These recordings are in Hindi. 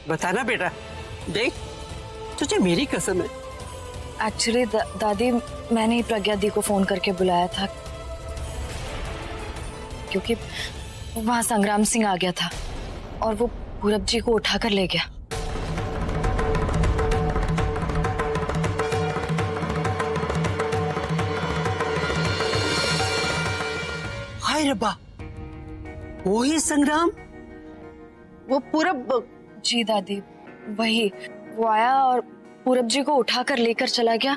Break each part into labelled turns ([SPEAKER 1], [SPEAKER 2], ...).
[SPEAKER 1] बताना बेटा, देख तुझे मेरी कसम है।
[SPEAKER 2] एक्चुअली दादी, मैंने ही प्रज्ञा दी को फोन करके बुलाया था क्योंकि वहां संग्राम सिंह आ गया था और वो पूरब जी को उठाकर ले गया।
[SPEAKER 1] हाय रब्बा, वही संग्राम?
[SPEAKER 2] वो पूरब जी दादी, वही। वो आया और पूरब जी को उठाकर लेकर चला गया।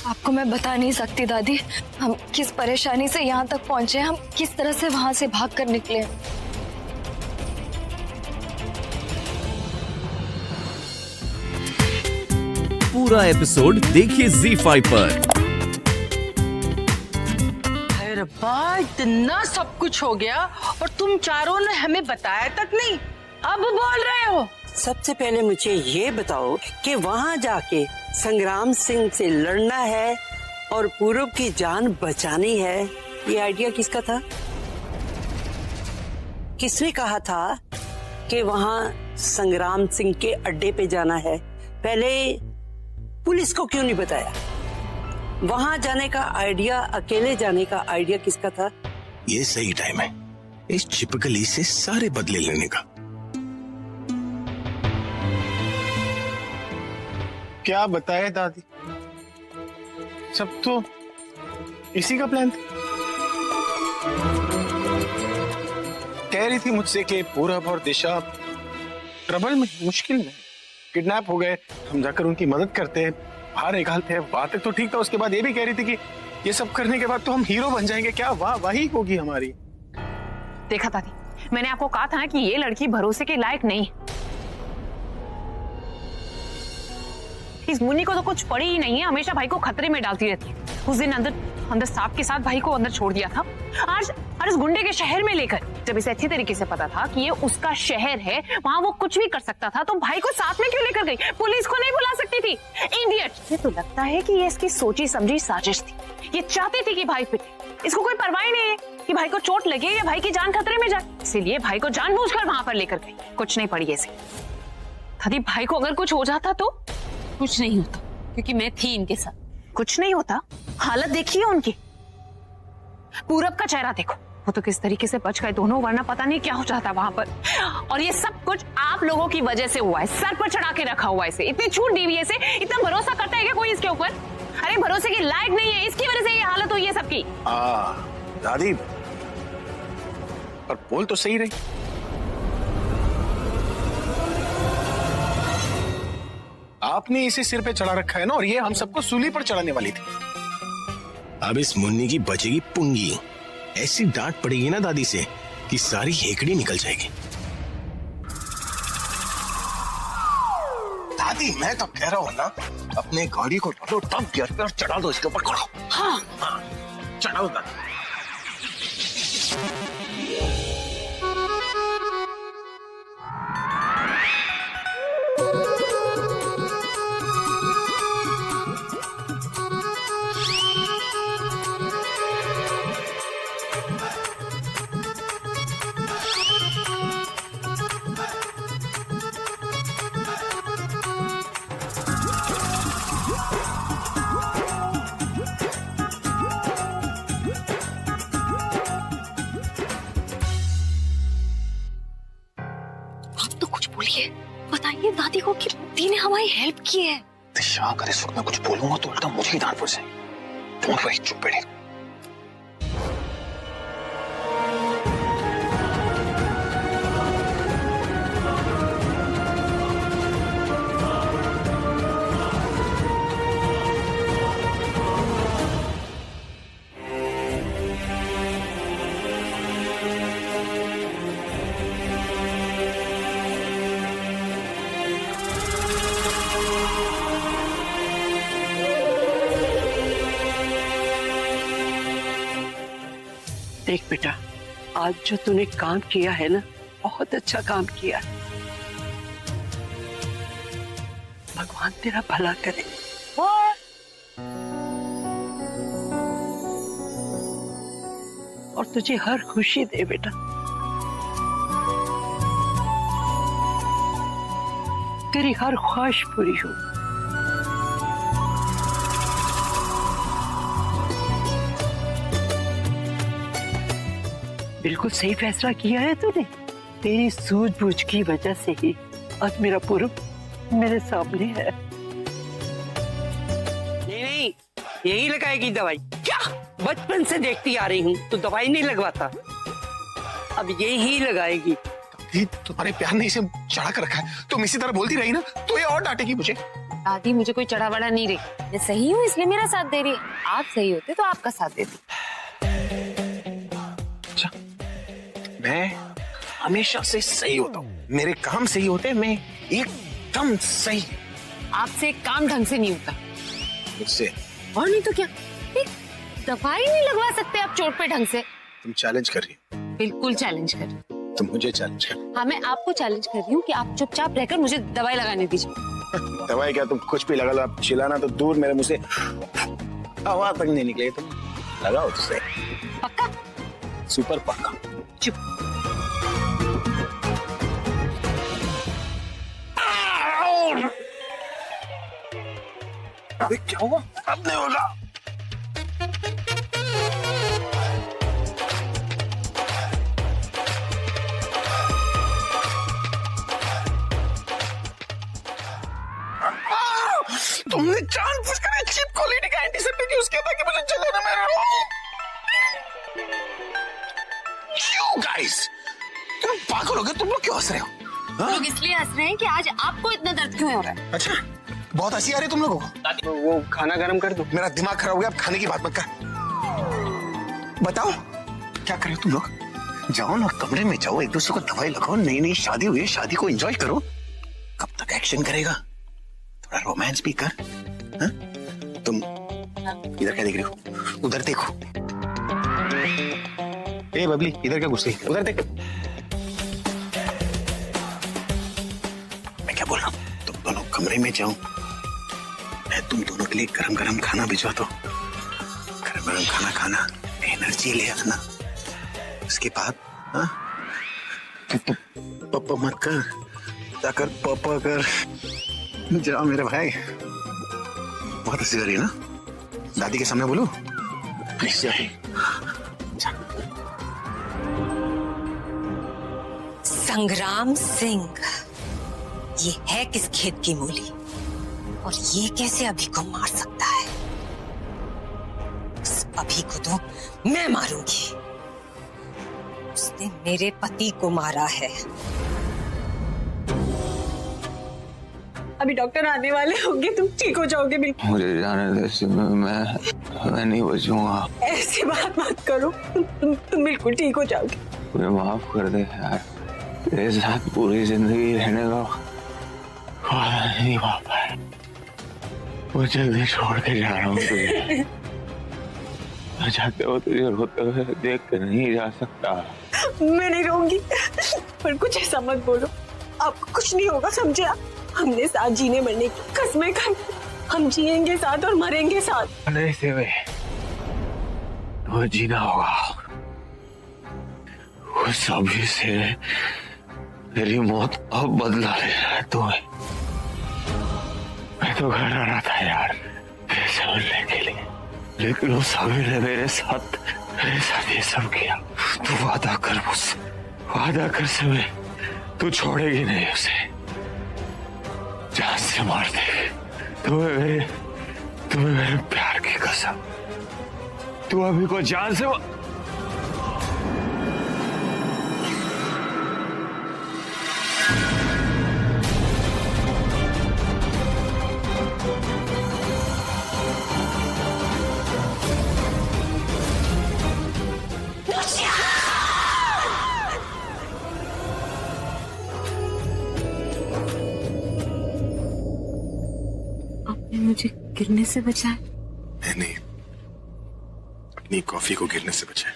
[SPEAKER 2] आपको मैं बता नहीं सकती दादी, हम किस परेशानी से यहाँ तक पहुंचे, हम किस तरह से वहां से भाग कर निकले।
[SPEAKER 3] पूरा एपिसोड देखिए ZEE5 पर।
[SPEAKER 4] हाय रब्बा, इतना सब कुछ हो गया और तुम चारों ने हमें बताया तक नहीं, अब बोल रहे हो?
[SPEAKER 1] सबसे पहले मुझे ये बताओ कि वहाँ जाके संग्राम सिंह से लड़ना है और पूरब की जान बचानी है, ये आइडिया किसका था? किसने कहा था कि वहाँ संग्राम सिंह के अड्डे पे जाना है? पहले पुलिस को क्यों नहीं बताया? वहाँ जाने का आइडिया, अकेले जाने का आइडिया किसका था?
[SPEAKER 5] ये सही टाइम है इस छिपकली से सारे बदले लेने का।
[SPEAKER 6] क्या बताए दादी, सब तो इसी का प्लान था। कह रही थी मुझसे कि पूरब और दिशा ट्रबल में, मुश्किल में, किडनैप हो गए, हम जाकर उनकी मदद करते हैं, बाहर निकालते हैं। बात तक तो ठीक था, उसके बाद ये भी कह रही थी कि ये सब करने के बाद तो हम हीरो बन जाएंगे। क्या वाह वाही होगी हमारी।
[SPEAKER 7] देखा दादी, मैंने आपको कहा था ना कि ये लड़की भरोसे के लायक नहीं। इस मुन्नी को तो कुछ पड़ी ही नहीं है, हमेशा भाई को खतरे में डालती रहती है। उस दिन अंदर सांप के साथ भाई को अंदर छोड़ दिया था, आज इस गुंडे के शहर में लेकर। जब इसे अच्छी तरीके से पता था कि ये उसका शहर है, वहां वो कुछ भी कर सकता था, तो भाई को साथ में क्यों लेकर गई? पुलिस को नहीं बुला सकती थी? इडियट! मुझे तो लगता है कि ये इसकी सोची समझी साजिश थी। ये चाहती थी कि भाई पिटे, इसको कोई परवाह नहीं है कि भाई को चोट लगे या भाई की जान खतरे में जाए, इसीलिए भाई को जानबूझकर वहां पर लेकर गई। कुछ नहीं पड़ी ऐसे। दादी, भाई को अगर कुछ हो जाता तो?
[SPEAKER 8] कुछ नहीं होता क्योंकि मैं थी इनके साथ।
[SPEAKER 7] कुछ नहीं होता? हालत देखिए उनकी, पूरब का चेहरा देखो, वो तो किस तरीके से बच गए दोनों, वरना पता नहीं क्या हो जाता वहां पर। और ये सब कुछ आप लोगों की वजह से हुआ है, सर पर चढ़ा के रखा हुआ है इसे। इतनी छूट दी हुई है इसे, इतना भरोसा करता है क्या कोई इसके ऊपर? अरे भरोसे के लायक नहीं है, इसकी वजह से ये हालत हुई है सबकी।
[SPEAKER 6] दादी, पर बोल तो सही रही। आपने इसे सिर पे चढ़ा रखा है ना, और ये हम सबको सूली पर चढ़ाने वाली थी।
[SPEAKER 5] अब इस मुन्नी की बचेगी पुंगी। ऐसी डांट पड़ेगी ना दादी से कि सारी हेकड़ी निकल जाएगी। दादी, मैं तो कह रहा हूँ ना, अपने गाड़ी को डालो, तब गियर पे और चढ़ा दो इसके ऊपर। हाँ, चढ़ाओ दादी।
[SPEAKER 2] बताइए दादी को कि दी ने हमारी हेल्प की है।
[SPEAKER 5] दिशा, अगर इस वक्त मैं कुछ बोलूंगा तो उल्टा मुझे ही डांट पड़ जाएगी। डोंट वरी, चुप बैठे।
[SPEAKER 1] देख बेटा, आज जो तूने काम किया है ना, बहुत अच्छा काम किया। भगवान तेरा भला करे और तुझे हर खुशी दे बेटा। तेरी हर ख्वाहिश पूरी हो। बिल्कुल सही फैसला किया है तूने। तेरी सूझबूझ की वजह से ही आज मेरा पूर्व मेरे सामने है। नहीं, यही लगाएगी दवाई। क्या? बचपन से देखती आ रही हूँ तो दवाई नहीं लगवाता, अब यही लगाएगी।
[SPEAKER 6] दादी, तुम्हारे प्यार ने इसे चढ़ा कर रखा है। तुम इसी तरह बोलती रही ना तो ये और डांटेगी मुझे।
[SPEAKER 7] दादी मुझे कोई चढ़ा वड़ा नहीं रही, मैं सही हूँ इसलिए मेरा साथ दे रही है। आप सही होते तो आपका साथ देती।
[SPEAKER 6] अच्छा, मैं हमेशा से सही होता हूँ, मेरे काम सही होते हैं, मैं एकदम सही।
[SPEAKER 7] आपसे काम ढंग से नहीं होता
[SPEAKER 6] मुझसे।
[SPEAKER 7] और नहीं तो क्या, एक दवाई नहीं लगवा सकते आप चोट पे ढंग से।
[SPEAKER 6] तुम चैलेंज कर रही हो?
[SPEAKER 7] बिल्कुल चैलेंज कर रही हूँ।
[SPEAKER 6] तुम मुझे चैलेंज कर।
[SPEAKER 7] हाँ, मैं आपको चैलेंज कर रही हूँ कि आप चुपचाप रहकर मुझे दवाई लगाने दीजिए।
[SPEAKER 6] दवाई क्या, तुम कुछ भी लगा लो, आप चिल्लाना तो दूर, मेरे मुंह से हवा तक नहीं निकले। तुम लगाओ तुझसे।
[SPEAKER 7] पक्का?
[SPEAKER 6] सुपर पक्का।
[SPEAKER 7] चुप।
[SPEAKER 6] अबे क्या हुआ? अब नहीं होगा। तुमने जानबूझकर चीप क्वालिटी का एंटीसेप्टिक यूज किया था कि मुझे चलो ना मेरे You guys, तुम पागल हो गए? तुम लोग क्यों हंस रहे हो?
[SPEAKER 7] लोग इसलिए हंस रहे हैं कि आज आपको इतना दर्द क्यों हो रहा है।
[SPEAKER 6] अच्छा, बहुत हंसी आ रही है तुम लोगों को। वो खाना गर्म कर दो। मेरा दिमाग खराब हो गया, अब खाने की बात मत कर। बताओ क्या कर रहे हो तुम लोग? जाओ ना कमरे में, जाओ एक दूसरे को दवाई लगाओ। नई नई शादी हुई है, शादी को एंजॉय करो। कब तक एक्शन करेगा? थोड़ा रोमांस भी कर। हा? तुम इधर क्या देख रहे हो? उधर देखो। ए बबली, इधर क्या घुस रही? उधर देख। मैं क्या बोल रहा हूँ? तुम दोनों कमरे में जाओ, मैं तुम दोनों के लिए गरम गरम खाना भिजवाता हूँ। गरम गरम खाना खाना, एनर्जी ले आना। उसके बाद पापा मत कर, जाकर पापा कर। जा मेरे भाई। बहुत हंसी आ रही है ना? दादी के सामने बोलूं? प्लीज जा।
[SPEAKER 9] संग्राम सिंह, ये है किस खेत की मूली और ये कैसे अभी को मार सकता है? उस अभी को तो मैं मारूंगी। उसने मेरे पति को मारा है।
[SPEAKER 10] अभी डॉक्टर आने वाले होंगे, तुम ठीक हो जाओगे बिल्कुल।
[SPEAKER 11] मुझे जाने दे, मैं नहीं बचूंगा।
[SPEAKER 10] ऐसी बात मत करो, तुम बिल्कुल ठीक हो जाओगे।
[SPEAKER 11] मुझे माफ कर दे यार, तेरे साथ पूरी जिंदगी रहने का वादा नहीं पा पाया। वो जल्दी छोड़ के जा रहा हूँ तुझे। मैं चाहते हो तुझे रोते हुए देख कर नहीं जा सकता।
[SPEAKER 10] मैं नहीं रहूंगी, पर कुछ ऐसा मत बोलो। आपको कुछ नहीं होगा, समझे आप? हमने साथ जीने मरने की कसमें खाई, हम जिएंगे साथ और मरेंगे साथ।
[SPEAKER 11] नहीं सेवे, तो जीना होगा। उस अभी से मेरी मौत अब बदला ले रहा है तुम्हें। मैं तो घर आना था यार पैसे मिलने के लिए, लेकिन उस अभी ने मेरे साथ ये सब किया। तू वादा कर मुझसे, वादा कर सेवे, तू छोड़ेगी नहीं उसे, जान से मार देगी। तुम्हें मेरे प्यार की कसम, तू अभी को जान से
[SPEAKER 7] मुझे गिरने से बचाए।
[SPEAKER 6] नहीं, अपनी कॉफी को गिरने से बचाए।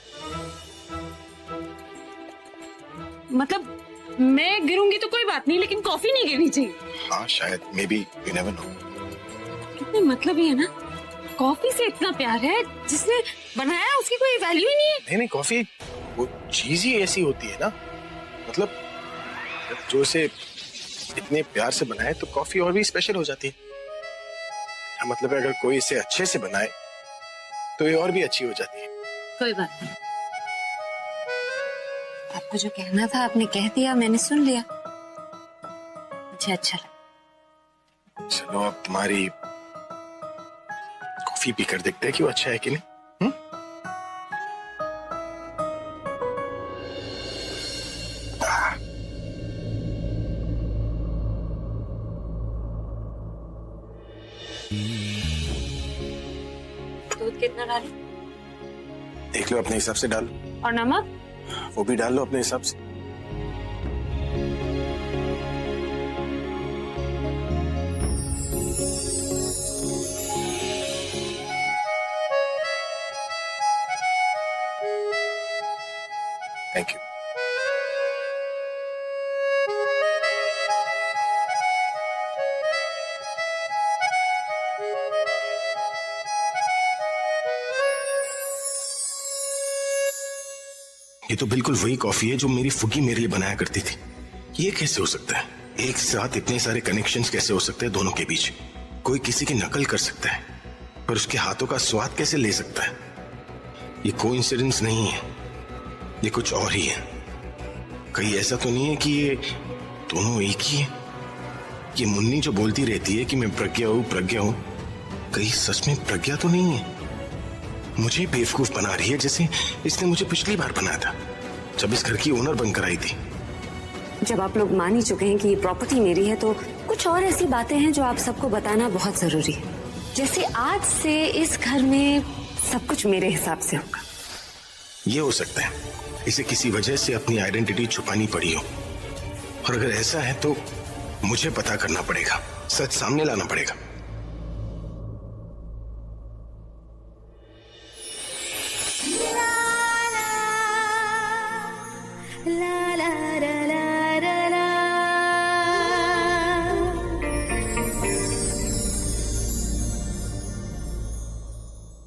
[SPEAKER 8] मतलब मैं गिरूंगी तो कोई बात नहीं, लेकिन कॉफी नहीं गिरनी चाहिए।
[SPEAKER 6] हाँ शायद, may be, you never know.
[SPEAKER 8] कितने मतलब ही है ना, कॉफी से इतना प्यार है, जिसने बनाया उसकी कोई वैल्यू ही नहीं है।
[SPEAKER 6] नहीं नहीं, कॉफी वो चीज ही ऐसी होती है ना, मतलब जो इसे इतने प्यार से बनाए तो कॉफी और भी स्पेशल हो जाती है। मतलब अगर कोई इसे अच्छे से बनाए तो ये और भी अच्छी हो जाती है।
[SPEAKER 8] कोई बात नहीं,
[SPEAKER 9] आपको जो कहना था आपने कह दिया, मैंने सुन लिया, मुझे अच्छा लगा।
[SPEAKER 6] चलो अब तुम्हारी कॉफी पीकर देखते हैं कि वो अच्छा है कि नहीं।
[SPEAKER 8] दूध कितना डालूं?
[SPEAKER 6] देख लो, अपने हिसाब से डालो।
[SPEAKER 8] और नमक?
[SPEAKER 6] वो भी डाल लो अपने हिसाब से। Thank you. ये तो बिल्कुल वही कॉफी है जो मेरी फुगी मेरे लिए बनाया करती थी। ये कैसे हो सकता है? एक साथ इतने सारे कनेक्शंस कैसे हो सकते हैं दोनों के बीच? कोई किसी की नकल कर सकता है, पर उसके हाथों का स्वाद कैसे ले सकता है? ये कोइंसिडेंस नहीं है, ये कुछ और ही है। कहीं ऐसा तो नहीं है कि ये दोनों एक ही है? ये मुन्नी जो बोलती रहती है कि मैं प्रज्ञा हूं, कहीं सच में प्रज्ञा तो नहीं है? मुझे बेवकूफ बना रही है जैसे इसने मुझे पिछली बार बनाया था, जब इस घर की ओनर बनकर आई थी।
[SPEAKER 9] जब आप लोग मान ही चुके हैं कि ये प्रॉपर्टी मेरी है, तो कुछ और ऐसी बातें हैं जो आप सबको बताना बहुत जरूरी है। जैसे आज से इस घर में सब कुछ मेरे हिसाब से होगा।
[SPEAKER 6] ये हो सकता है इसे किसी वजह से अपनी आइडेंटिटी छुपानी पड़ी हो, और अगर ऐसा है तो मुझे पता करना पड़ेगा, सच सामने लाना पड़ेगा।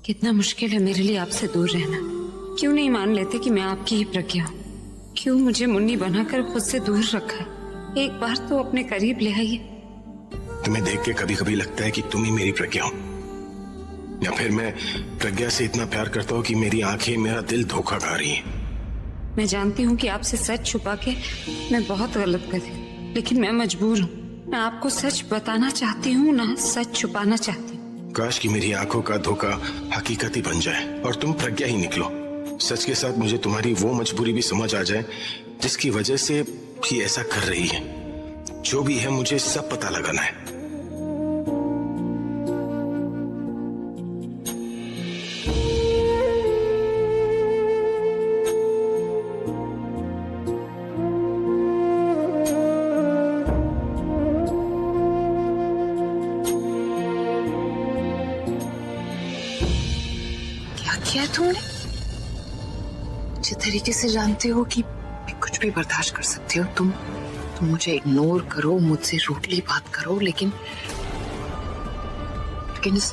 [SPEAKER 9] कितना मुश्किल है मेरे लिए आपसे दूर रहना। क्यों नहीं मान लेते कि मैं आपकी ही प्रज्ञा हूँ? क्यों मुझे मुन्नी बनाकर खुद से दूर रखा है? एक बार तो अपने करीब ले आइए।
[SPEAKER 6] तुम्हें देख के कभी कभी लगता है कि तुम ही मेरी प्रज्ञा हो, या फिर मैं प्रज्ञा से इतना प्यार करता हूँ कि मेरी आंखें, मेरा दिल धोखा खा रही है।
[SPEAKER 9] मैं जानती हूँ कि आपसे सच छुपा के मैं बहुत गलत कर रही हूँ, लेकिन मैं मजबूर हूँ। मैं आपको सच बताना चाहती हूँ, ना सच छुपाना चाहती हूँ।
[SPEAKER 6] काश कि मेरी आंखों का धोखा हकीकत ही बन जाए और तुम प्रज्ञा ही निकलो। सच के साथ मुझे तुम्हारी वो मजबूरी भी समझ आ जाए जिसकी वजह से ही ऐसा कर रही है। जो भी है मुझे सब पता लगाना है।
[SPEAKER 4] किया तुमने? जिस तरीके से जानते हो कि मैं कुछ भी बर्दाश्त कर सकती हो, तुम मुझे इग्नोर करो, मुझसे रूडली बात करो, लेकिन इस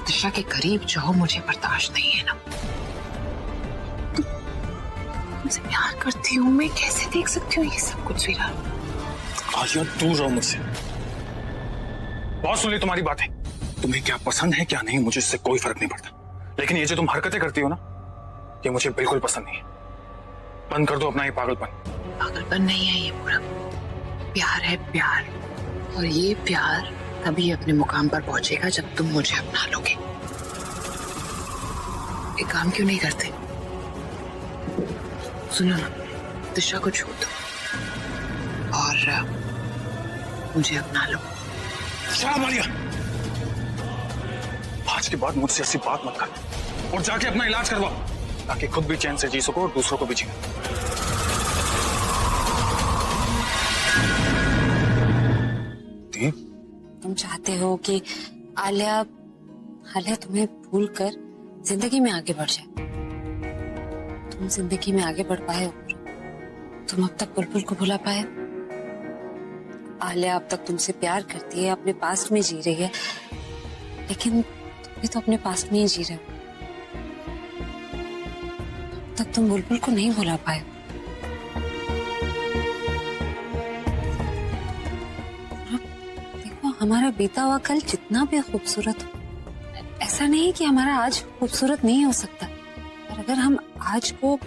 [SPEAKER 4] दिशा के करीब जाओ, मुझे बर्दाश्त नहीं है ना। तुमसे प्यार करती हूँ, मैं कैसे देख सकती हूँ ये सब कुछ? विराट,
[SPEAKER 6] आलिया दूर रहो मुझसे। बहुत सुन ली तुम्हारी बातें। तुम्हें क्या पसंद है क्या नहीं मुझे इससे कोई फर्क नहीं पड़ता, लेकिन ये जो तुम हरकतें करती हो ना, ये मुझे बिल्कुल पसंद नहीं है। बंद कर दो अपना ये पागलपन।
[SPEAKER 4] पागलपन नहीं है ये, पूरा प्यार है, प्यार। और ये प्यार तभी अपने मुकाम पर पहुंचेगा जब तुम मुझे अपना लोगे। एक काम क्यों नहीं करते? सुनो ना, दिशा को छोड़ दो और मुझे अपना लो।
[SPEAKER 6] शर्म आलिया, आज के बाद मुझसे ऐसी बात मत कर और जाके अपना इलाज करवाओ, ताकि खुद भी चैन से जी सको और दूसरों को भी जीने।
[SPEAKER 9] तुम चाहते हो कि आलिया तुम्हें भूलकर जिंदगी में आगे बढ़ जाए। तुम जिंदगी में आगे बढ़ पाए हो तुम अब तक बुलबुल को भुला पाए? आलिया अब तक तुमसे प्यार करती है, अपने पास्ट में जी रही है, लेकिन तुम भी तो अपने पास्ट में ही जी रहे हो। अब तक तुम बुलबुल को नहीं भुला पाए। देखो, हमारा बीता हुआ कल जितना भी खूबसूरत हो, ऐसा नहीं कि हमारा आज खूबसूरत नहीं हो सकता, और अगर हम आज को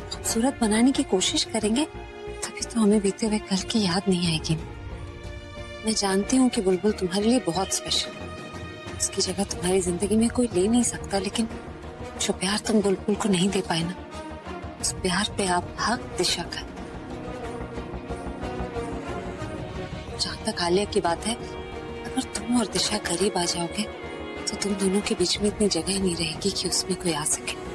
[SPEAKER 9] खूबसूरत बनाने की कोशिश करेंगे तभी तो हमें बीते हुए कल की याद नहीं आएगी। मैं जानती हूँ कि बुलबुल तुम्हारे लिए बहुत स्पेशल है, उसकी जगह तुम्हारी जिंदगी में कोई ले नहीं सकता, लेकिन जो प्यार तुम बुलबुल को नहीं दे पाए ना, उस प्यार पे आप हक दिशा का। जहां तक आलिया की बात है, अगर तुम और दिशा करीब आ जाओगे तो तुम दोनों के बीच में इतनी जगह नहीं रहेगी कि उसमें कोई आ सके।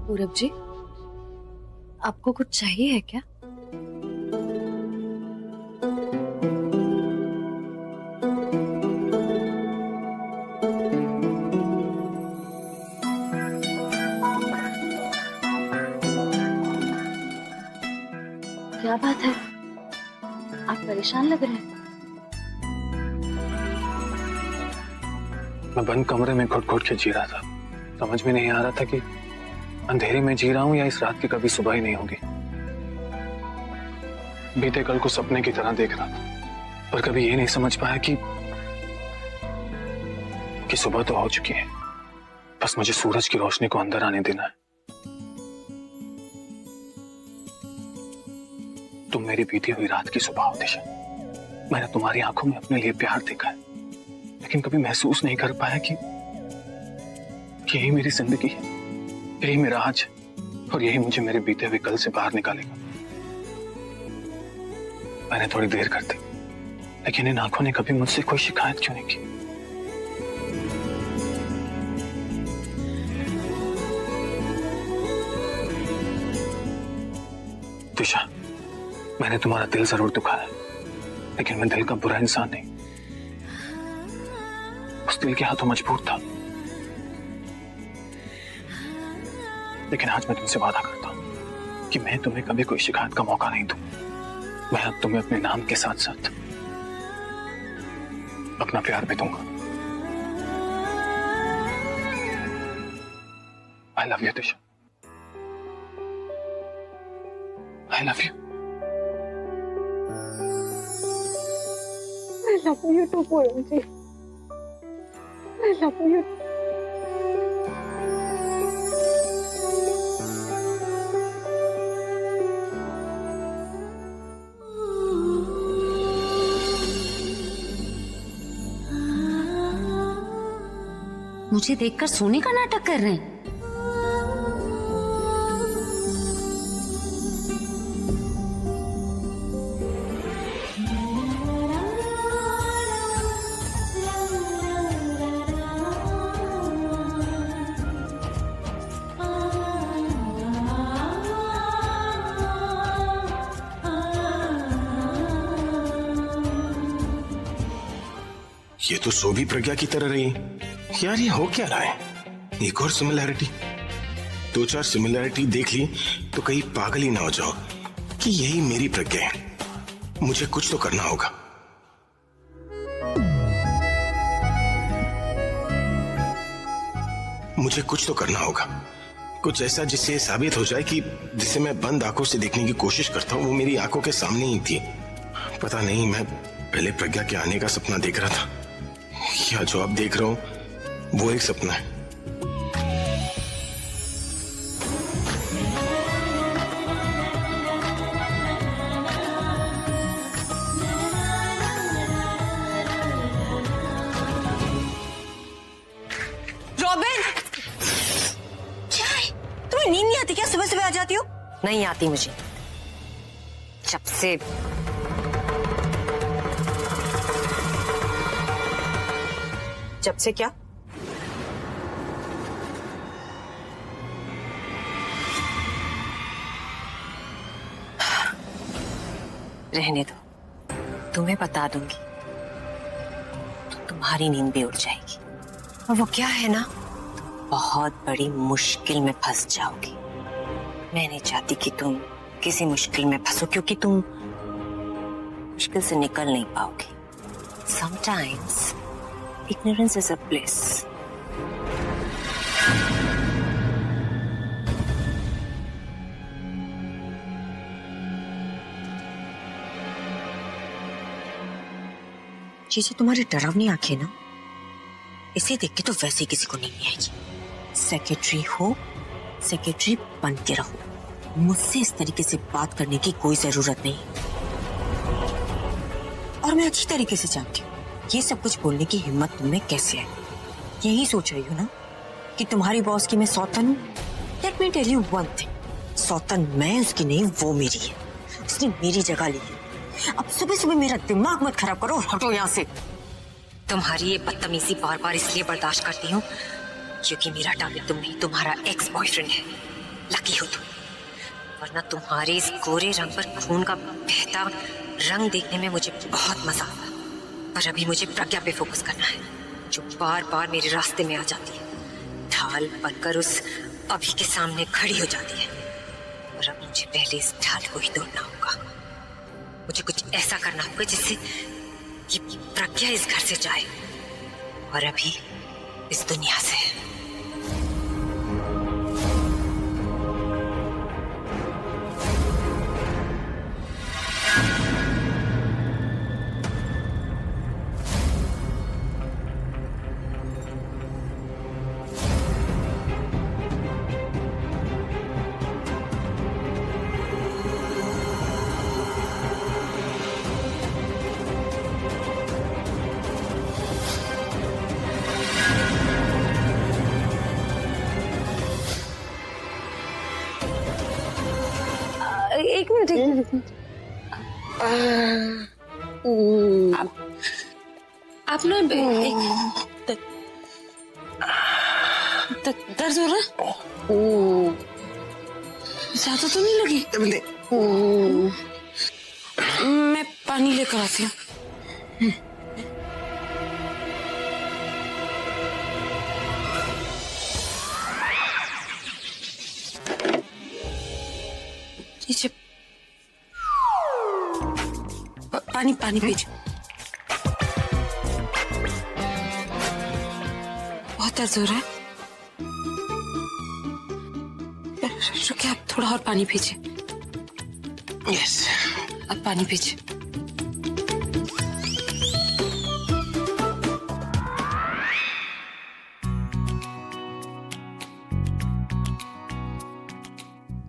[SPEAKER 2] पूरब जी, आपको कुछ चाहिए है क्या? क्या बात है, आप परेशान लग रहे हैं।
[SPEAKER 6] मैं बंद कमरे में घुट घुट के जी रहा था। समझ में नहीं आ रहा था कि अंधेरे में जी रहा हूं या इस रात की कभी सुबह ही नहीं होगी। बीते कल को सपने की तरह देख रहा था, पर कभी ये नहीं समझ पाया कि सुबह तो हो चुकी है, बस मुझे सूरज की रोशनी को अंदर आने देना है। तुम मेरी बीती हुई रात की सुबह हो दिशा। मैंने तुम्हारी आंखों में अपने लिए प्यार देखा है, लेकिन कभी महसूस नहीं कर पाया कि यही मेरी जिंदगी है, यही मेरा आज, और यही मुझे मेरे बीते हुए कल से बाहर निकालेगा। मैंने थोड़ी देर कर दी, लेकिन इन आंखों ने कभी मुझसे कोई शिकायत क्यों नहीं की? दिशा, मैंने तुम्हारा दिल जरूर दुखाया, लेकिन मैं दिल का बुरा इंसान नहीं। उस दिल के हाथों मजबूर था, लेकिन आज मैं तुमसे वादा करता हूं कि मैं तुम्हें कभी कोई शिकायत का मौका नहीं दूं। मैं अब तुम्हें अपने नाम के साथ साथ अपना प्यार भी दूंगा। I love you Disha, I love you.
[SPEAKER 10] I love you too, पूरब जी। I love you.
[SPEAKER 9] मुझे देखकर सोने का नाटक कर रहे हैं।
[SPEAKER 5] ये तो सोभी प्रज्ञा की तरह रही। यार, ये हो क्या रहा है? एक और सिमिलैरिटी। दो चार सिमिलैरिटी देख ली तो कहीं पागल ही ना हो जाओ कि यही मेरी प्रज्ञा है। मुझे कुछ तो करना होगा। मुझे कुछ तो करना होगा, कुछ ऐसा जिससे साबित हो जाए कि जिसे मैं बंद आंखों से देखने की कोशिश करता हूँ वो मेरी आंखों के सामने ही थी। पता नहीं, मैं पहले प्रज्ञा के आने का सपना देख रहा था या जो अब देख रहा हूं वो एक सपना है।
[SPEAKER 10] रॉबिन, क्या है? तुम्हें नींद नहीं आती क्या? सुबह सुबह आ जाती हो।
[SPEAKER 9] नहीं आती मुझे,
[SPEAKER 10] जब से क्या?
[SPEAKER 9] रहने दो, तुम्हें बता दूंगी। तुम तुम्हारी नींद भी उड़ जाएगी। और वो क्या है ना, बहुत बड़ी मुश्किल में फंस जाओगी। मैं नहीं चाहती कि तुम किसी मुश्किल में फंसो, क्योंकि तुम मुश्किल से निकल नहीं पाओगी। Sometimes ignorance is a bliss. चीजें तुम्हारी डरावनी आंखें ना, इसे देख के तो वैसे ही किसी को नींद नहीं आएगी। सेक्रेटरी हो, सेक्रेटरी बन के रहो। मुझसे इस तरीके से बात करने की कोई जरूरत नहीं। और मैं अच्छी तरीके से जानती हूँ ये सब कुछ बोलने की हिम्मत तुम्हें कैसे है। यही सोच रही हो ना कि तुम्हारी बॉस की मैं सौतन हूँ। Let me tell you one thing, सौतन मैं उसकी नहीं, वो मेरी है। उसने मेरी जगह ली है। अब सुबह सुबह मेरा दिमाग मत खराब करो, हटो यहाँ से। तुम्हारी ये बदतमीजी बार बार इसलिए बर्दाश्त करती हूँ क्योंकि मेरा टारगेट तुम नहीं, तुम्हारा एक्स बॉयफ्रेंड है। लकी हो तुम, वरना तुम्हारे इस गोरे रंग पर खून का बहता रंग देखने में मुझे बहुत मजा आता। पर अभी मुझे प्रज्ञा पे फोकस करना है, जो बार बार मेरे रास्ते में आ जाती है, ढाल बनकर उस अभी के सामने खड़ी हो जाती है। और अब मुझे पहले इस ढाल को ही तोड़ना होगा। मुझे कुछ ऐसा करना होगा जिससे ये प्रज्ञा इस घर से जाए और अभी इस दुनिया से।
[SPEAKER 10] एक मिनट। आप ना दर्द हो रहा है? ज्यादा तो नहीं लगी? मैं पानी लेकर आती हूँ। पानी पानी पीजिए। बहुत दर्द हो रहा है। रुकिए, आप थोड़ा और पानी पीजिए। यस, अब पानी पीजिए।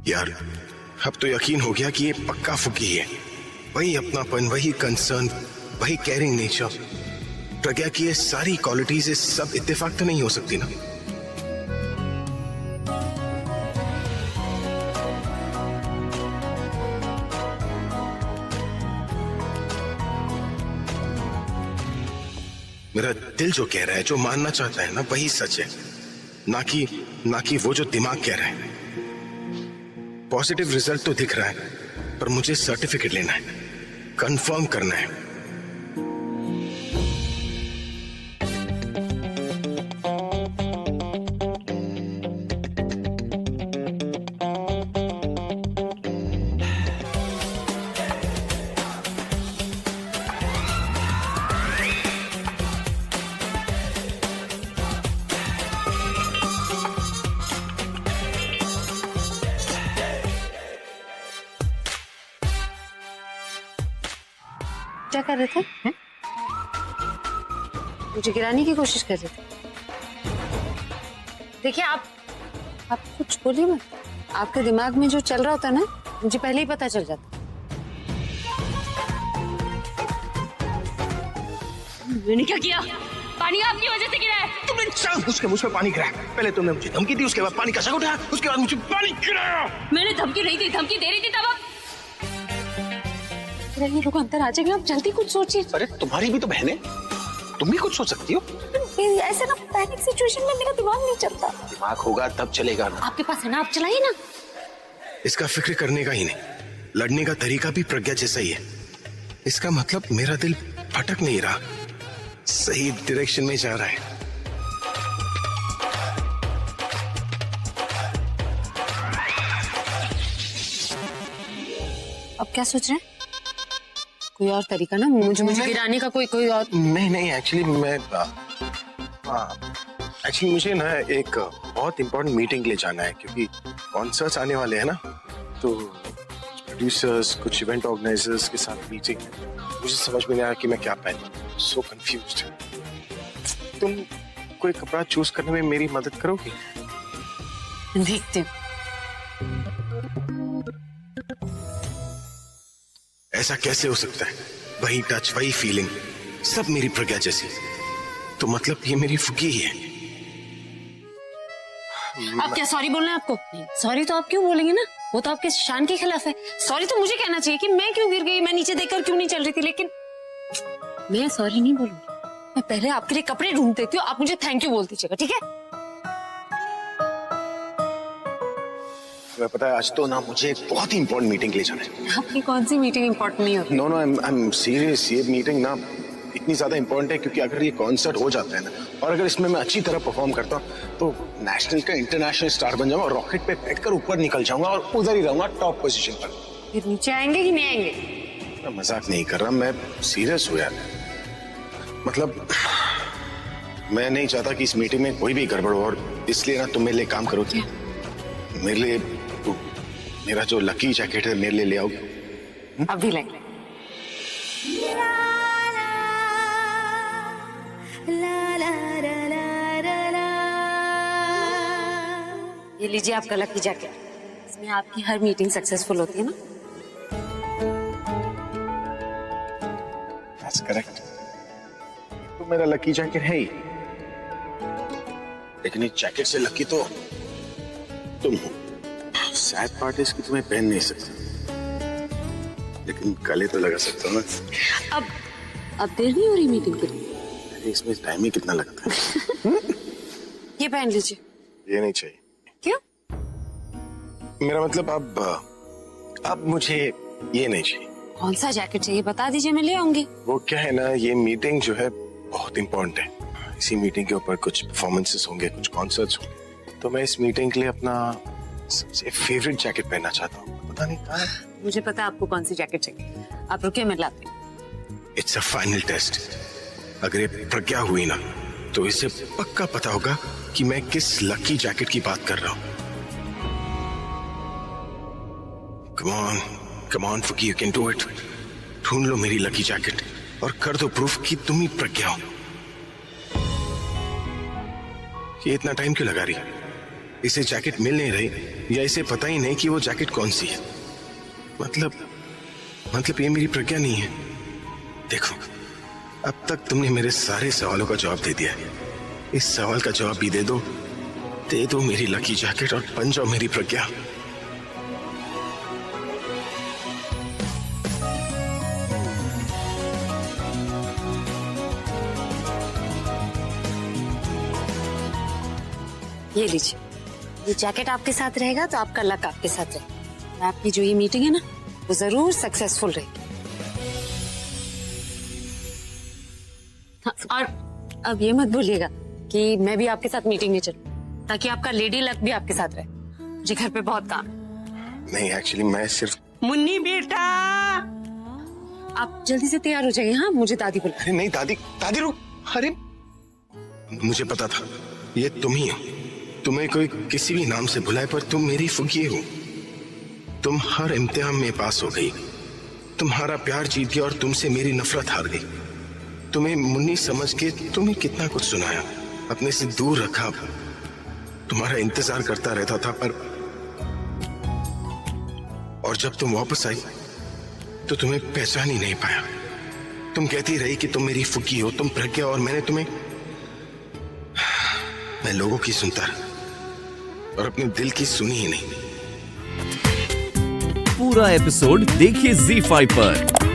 [SPEAKER 5] यार, अब तो यकीन हो गया कि ये पक्का फुकी है। वही अपनापन, वही कंसर्न, वही केयरिंग नेचर। प्रज्ञा की ये सारी क्वालिटीज इस सब इत्तेफाक तो नहीं हो सकती ना। मेरा दिल जो कह रहा है, जो मानना चाहता है ना, वही सच है, ना कि वो जो दिमाग कह रहा है। पॉजिटिव रिजल्ट तो दिख रहा है, पर मुझे सर्टिफिकेट लेना है, कंफर्म करना है।
[SPEAKER 9] क्या कर रहे थे? मुझे गिराने की कोशिश कर रहे थे। देखिए, आप कुछ बोलिए मत। आपके दिमाग में जो चल रहा होता है ना, मुझे पहले ही पता चल जाता।
[SPEAKER 8] मैंने क्या किया? पानी आपकी वजह से गिरा है।
[SPEAKER 5] तुमने जानबूझ के मुझ पे पानी गिराया। पहले तुमने मुझे धमकी दी, उसके बाद पानी का शक उठाया, उसके बाद मुझे पानी गिराया।
[SPEAKER 8] मैंने धमकी नहीं दी, धमकी दे रही थी तब।
[SPEAKER 9] ये लोग अंदर आ जाएंगे, आप जल्दी कुछ सोचिए।
[SPEAKER 6] अरे तुम्हारी भी तो बहन है, तुम भी कुछ सोच सकती हो।
[SPEAKER 9] ऐसे ना पैनिक सिचुएशन में मेरा दिमाग नहीं चलता।
[SPEAKER 6] दिमाग होगा तब चलेगा ना।
[SPEAKER 8] आपके पास है ना, आप चलाइए ना।
[SPEAKER 5] इसका फिक्र करने का ही नहीं, लड़ने का तरीका भी प्रज्ञा जैसा ही है। इसका मतलब मेरा दिल भटक नहीं रहा, सही डायरेक्शन में जा रहा है।
[SPEAKER 9] अब क्या सोच रहे हैं? कोई और तरीका ना, मुझे गिराने का कोई और?
[SPEAKER 5] नहीं एक्चुअली मुझे ना एक बहुत इंपॉर्टेंट मीटिंग के लिए जाना है, क्योंकि कॉन्सर्ट्स आने वाले हैं ना, तो प्रोड्यूसर्स, कुछ इवेंट ऑर्गेनाइजर्स के साथ मीटिंग है। मुझे समझ में नहीं आया कि मैं क्या पहनूं। सो कंफ्यूज्ड। तुम कोई कपड़ा चूज करने में मेरी मदद करोगी?
[SPEAKER 9] देखते हैं।
[SPEAKER 5] ऐसा कैसे हो सकता है? वही टच, वही फीलिंग, सब मेरी प्रज्ञा जैसी। तो मतलब ये मेरी फुगी ही है।
[SPEAKER 9] आप क्या सॉरी बोल रहे हैं? आपको सॉरी तो आप क्यों बोलेंगे ना, वो तो आपके शान के खिलाफ है। सॉरी तो मुझे कहना चाहिए कि मैं क्यों गिर गई, मैं नीचे देखकर क्यों नहीं चल रही थी, लेकिन मैं सॉरी नहीं बोलूंगी। मैं पहले आपके लिए कपड़े ढूंढ देती हूँ, आप मुझे थैंक यू बोल दीजिएगा, ठीक है?
[SPEAKER 5] तुम्हें पता है आज तो ना मुझे एक बहुत ही इंपॉर्टेंट मीटिंग के लिए जाना है।
[SPEAKER 9] आपकी कौन सी मीटिंग इंपॉर्टेंट नहीं होती?
[SPEAKER 5] No I am serious. ये मीटिंग ना इतनी ज्यादा इंपॉर्टेंट है क्योंकि अगर ये कॉन्सर्ट हो जाता है ना, और अगर इसमें मैं अच्छी तरह परफॉर्म करता हूँ तो नेशनल का इंटरनेशनल स्टार बन जाऊंगा और रॉकेट पे बैठकर ऊपर निकल जाऊंगा और उधर ही रहूंगा, टॉप पोजीशन पर।
[SPEAKER 9] फिर नीचे आएंगे कि नहीं आएंगे?
[SPEAKER 5] मैं मजाक नहीं कर रहा, मैं सीरियस हूँ यार। मतलब मैं नहीं चाहता कि इस मीटिंग में कोई भी गड़बड़ हो, और इसलिए ना तुम मेरे लिए काम करो। मेरे लिए मेरा जो लकी जैकेट है मेरे लिए ले आओ।
[SPEAKER 9] अभी लेंगे। ये लीजिए आपका लकी जैकेट। इसमें आपकी हर मीटिंग सक्सेसफुल होती है ना?
[SPEAKER 5] That's correct. तो मेरा लकी जैकेट है ही, लेकिन इस जैकेट से लकी तो तुम हो। सैड पार्ट है इसकी, तुम्हें पहन नहीं सकता, लेकिन गले तो लगा सकता हूँ ना।
[SPEAKER 9] अब देर नहीं हो रही मीटिंग के लिए?
[SPEAKER 5] इसमें टाइम ही कितना लगता है।
[SPEAKER 9] ये पहन लीजिए।
[SPEAKER 5] ये नहीं चाहिए।
[SPEAKER 9] क्यों?
[SPEAKER 5] मेरा मतलब अब मुझे ये नहीं चाहिए।
[SPEAKER 9] कौन सा जैकेट चाहिए बता दीजिए, मैं ले आऊंगी।
[SPEAKER 5] वो क्या है ना, ये मीटिंग जो है बहुत इंपॉर्टेंट है। इसी मीटिंग के ऊपर कुछ परफॉर्मेंसेस होंगे, कुछ कॉन्सर्ट्स होंगे, तो मैं इस मीटिंग के लिए अपना सबसे फेवरेट जैकेट पहनना चाहता हूँ। पता नहीं कहाँ है।
[SPEAKER 9] मुझे पता है आपको कौन सी जैकेट चाहिए, आप रुकिए मैं लाती हूँ।
[SPEAKER 5] It's a final test. अगर ये प्रज्ञा हुई ना तो इसे पक्का पता होगा कि मैं किस लकी जैकेट की बात कर रहा हूँ। Come on, Fuki, you can do it. ढूंढ लो मेरी लकी जैकेट और कर दो प्रूफ कि तुम ही प्रज्ञा हो। ये इतना टाइम क्यों लगा रही? इसे जैकेट मिल नहीं रही या इसे पता ही नहीं कि वो जैकेट कौन सी है? मतलब ये मेरी प्रज्ञा नहीं है। देखो, अब तक तुमने मेरे सारे सवालों का जवाब दे दिया है। इस सवाल का जवाब भी दे दो मेरी लकी जैकेट और बन जाओ मेरी प्रज्ञा।
[SPEAKER 9] ये लीजिए, ये जैकेट आपके साथ रहेगा तो आपका लक आपके साथ रहेगा। आपकी जो ये मीटिंग है ना, वो जरूर सक्सेसफुल रहेगी। हाँ, और अब ये मत भूलिएगा कि मैं भी आपके साथ मीटिंग में चलूं, ताकि आपका लेडी लक भी आपके साथ रहे। मुझे घर पे बहुत काम है।
[SPEAKER 5] नहीं, एक्चुअली मैं सिर्फ।
[SPEAKER 1] मुन्नी बेटा,
[SPEAKER 9] आप जल्दी से तैयार हो जाइए। हाँ, मुझे दादी बुला।
[SPEAKER 5] अरे नहीं दादी रुक। अरे मुझे पता था ये तुम ही हो। तुम्हें कोई किसी भी नाम से बुलाए पर तुम मेरी फुगी हो। तुम हर इम्तिहान में पास हो गई, तुम्हारा प्यार जीत गया और तुमसे मेरी नफरत हार गई। तुम्हें मुन्नी समझ के तुम्हें कितना कुछ सुनाया, अपने से दूर रखा, तुम्हारा इंतजार करता रहता था, पर और जब तुम वापस आई तो तुम्हें पहचान ही नहीं पाया। तुम कहती रही कि तुम मेरी फुगी हो, तुम प्रज्ञा, और मैं लोगों की सुनता रहा और अपने दिल की सुनी ही नहीं।
[SPEAKER 3] पूरा एपिसोड देखिए ZEE5 पर।